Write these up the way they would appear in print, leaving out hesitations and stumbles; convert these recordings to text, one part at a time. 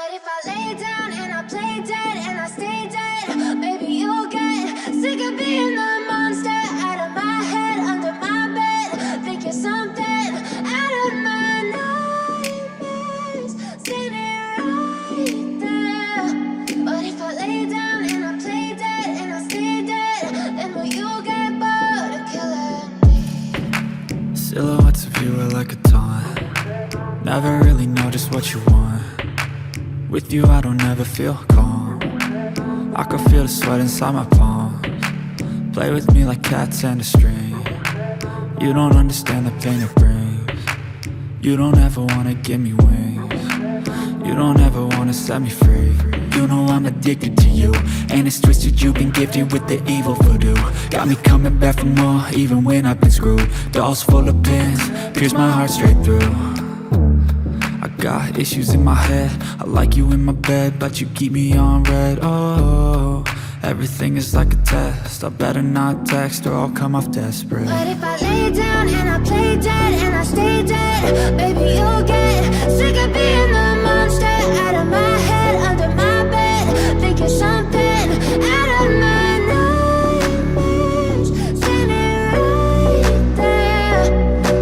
But if I lay down and I play dead and I stay dead, maybe you'll get sick of being the monster out of my head, under my bed. Think you're something out of my nightmares, standing right there. But if I lay down and I play dead and I stay dead, then will you get bored of killing me? Silhouettes of you are like a taunt. Never really know just what you want. With you I don't ever feel calm. I can feel the sweat inside my palms. Play with me like cats and a string. You don't understand the pain it brings. You don't ever wanna give me wings. You don't ever wanna set me free. You know I'm addicted to you, and it's twisted, you've been gifted with the evil voodoo. Got me coming back for more, even when I've been screwed. Dolls full of pins, pierce my heart straight through. I got issues in my head, I like you in my bed, but you keep me on red. Oh, everything is like a test, I better not text or I'll come off desperate. But if I lay down and I play dead and I stay dead, baby you'll get sick of being the monster out of my head, under my bed. Think you're something out of my nightmares, standing right there.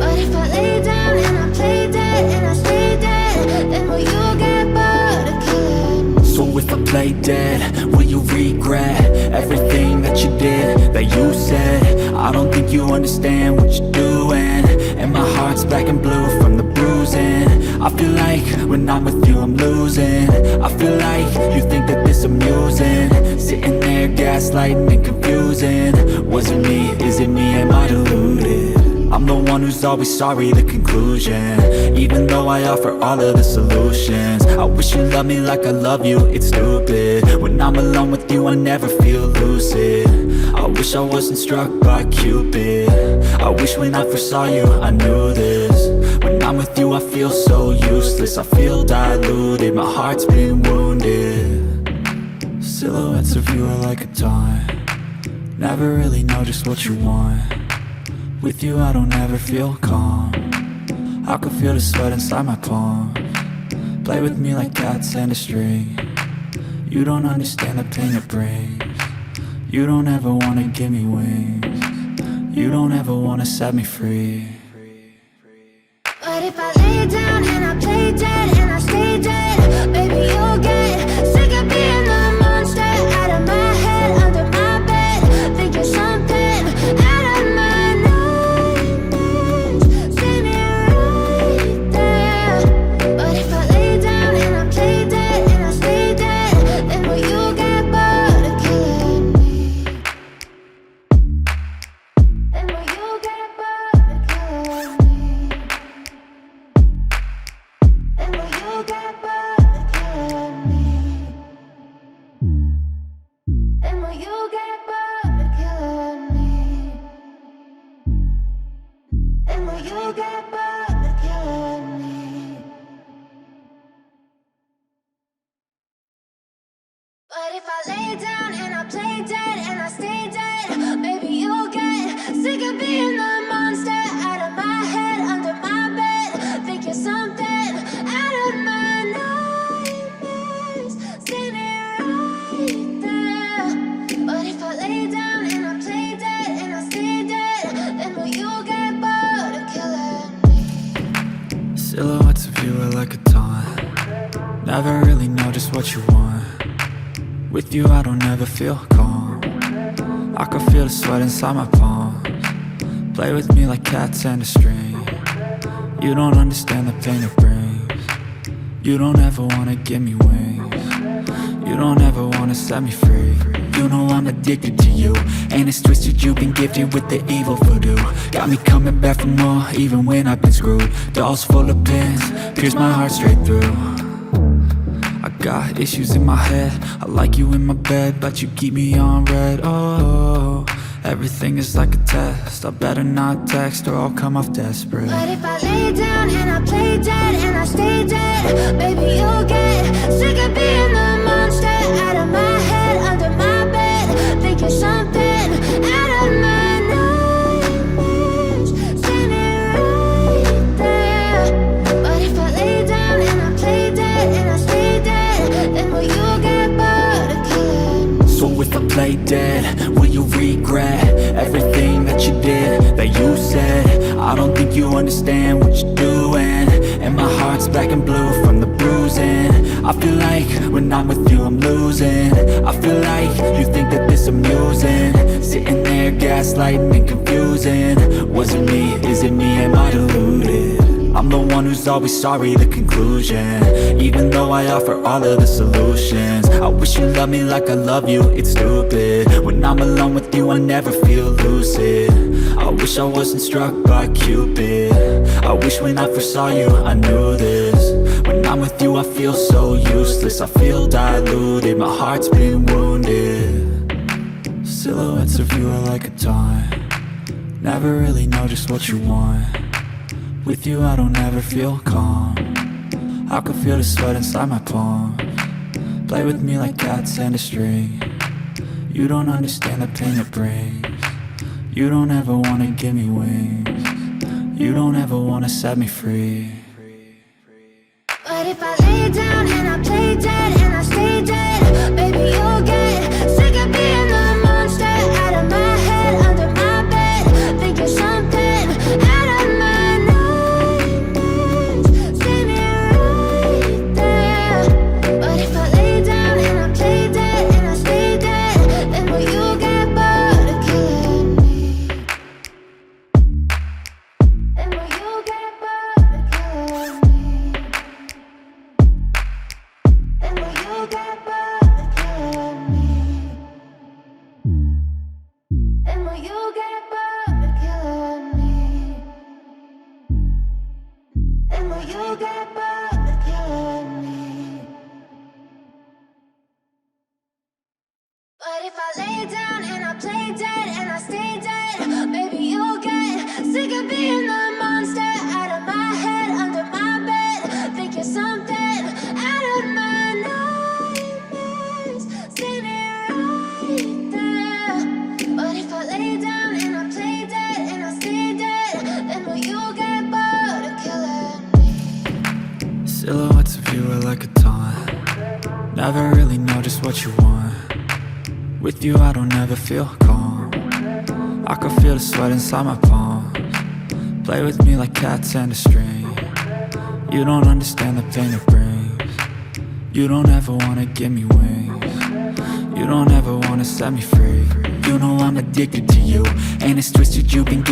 But if I lay down and I play dead and I stay dead, then will you get bored of killing me? So if I play dead, will you regret everything that you did, that you said? I don't think you understand what you're doing, and my heart's black and blue from the bruising. I feel like when I'm with you I'm losing. I feel like you think that this amusing, sitting there gaslighting and confusing. Was it me? Is it me? Am I deluded? I'm the one who's always sorry, the conclusion, even though I offer all of the solutions. I wish you loved me like I love you, it's stupid. When I'm alone with you I never feel lucid. I wish I wasn't struck by Cupid. I wish when I first saw you I knew this. When I'm with you I feel so useless, I feel diluted, my heart's been wounded. Silhouettes of you are like a taunt. Never really know just what you want. With you I don't ever feel calm. I can feel the sweat inside my palms. Play with me like cats and a string. You don't understand the pain it brings. You don't ever wanna give me wings. You don't ever wanna set me free. But if I lay down and I play dead and I stay dead, baby you'll get sick of being the monster out of my head, under my bed. Think you're something out of my nightmares, standing right there. But if I lay down and I play dead and I stay dead, then will you get bored of killing me? Then will you get bored of killing me? And will you get bored of killing me? And will you get bored of killing me? And will you get bored of killing me? But if I lay down and I play dead and I stay dead, maybe you'll get sick of being the monster out of my head, under my bed. Think you're something out of my nightmares, standing right there. But if I lay down and I play dead and I stay dead, then will you get bored of killing me? Silhouettes of you are like a taunt. Never really know just what you want. With you I don't ever feel calm. I can feel the sweat inside my palms. Play with me like cats and a string. You don't understand the pain it brings. You don't ever wanna give me wings. You don't ever wanna set me free. You know I'm addicted to you, and it's twisted, you've been gifted with the evil voodoo. Got me coming back for more, even when I've been screwed. Dolls full of pins, pierce my heart straight through. I got issues in my head, I like you in my bed, but you keep me on red. Oh, everything is like a test, I better not text or I'll come off desperate. But if I lay down and I play dead and I stay dead, baby you'll get sick of being the monster out of my head, under my bed. Think you're something out of my nightmares, standing right there. But if I lay down and I play dead and I stay dead, play dead? Will you regret everything that you did, that you said? I don't think you understand what you're doing, and my heart's black and blue from the bruising. I feel like when I'm with you I'm losing. I feel like you think that this amusing, sitting there gaslighting and confusing. Was it me? Is it me? Am I deluded? I'm the one who's always sorry, the conclusion, even though I offer all of the solutions. I wish you loved me like I love you, it's stupid. When I'm alone with you I never feel lucid. I wish I wasn't struck by Cupid. I wish when I first saw you I knew this. When I'm with you I feel so useless, I feel diluted, my heart's been wounded. Silhouettes of you are like a taunt, never really know just what you want. With you I don't ever feel calm, I can feel the sweat inside my palm. Play with me like cats and a string, you don't understand the pain it brings. You don't ever wanna give me wings, you don't ever wanna set me free. But if I lay down and I play dead and I stay dead, baby you'll get sick of being the monster out of my head, under my bed, thinking something out of my nightmares. See me right there. But if I lay down and I play dead and I stay dead, then will you get bored of killing me? Then will you get bored of killing me? Then will you get bored of killing me? Then will you get bored of killing me? Then will you get bored of killing me? But if I lay down and I play dead and I stay dead, baby you'll get sick of being the monster out of my head, under my bed, thinking something out of my nightmares. See me right there. But if I lay down and I play dead and I stay dead, then will you get bored of killing me? Silhouettes of you are like a taunt, never really know just what you want. With you I don't ever feel calm, I can feel the sweat inside my palm. Play with me like cats and a string, you don't understand the pain it brings. You don't ever wanna give me wings, you don't ever wanna set me free. You know I'm addicted to you, and it's twisted you've been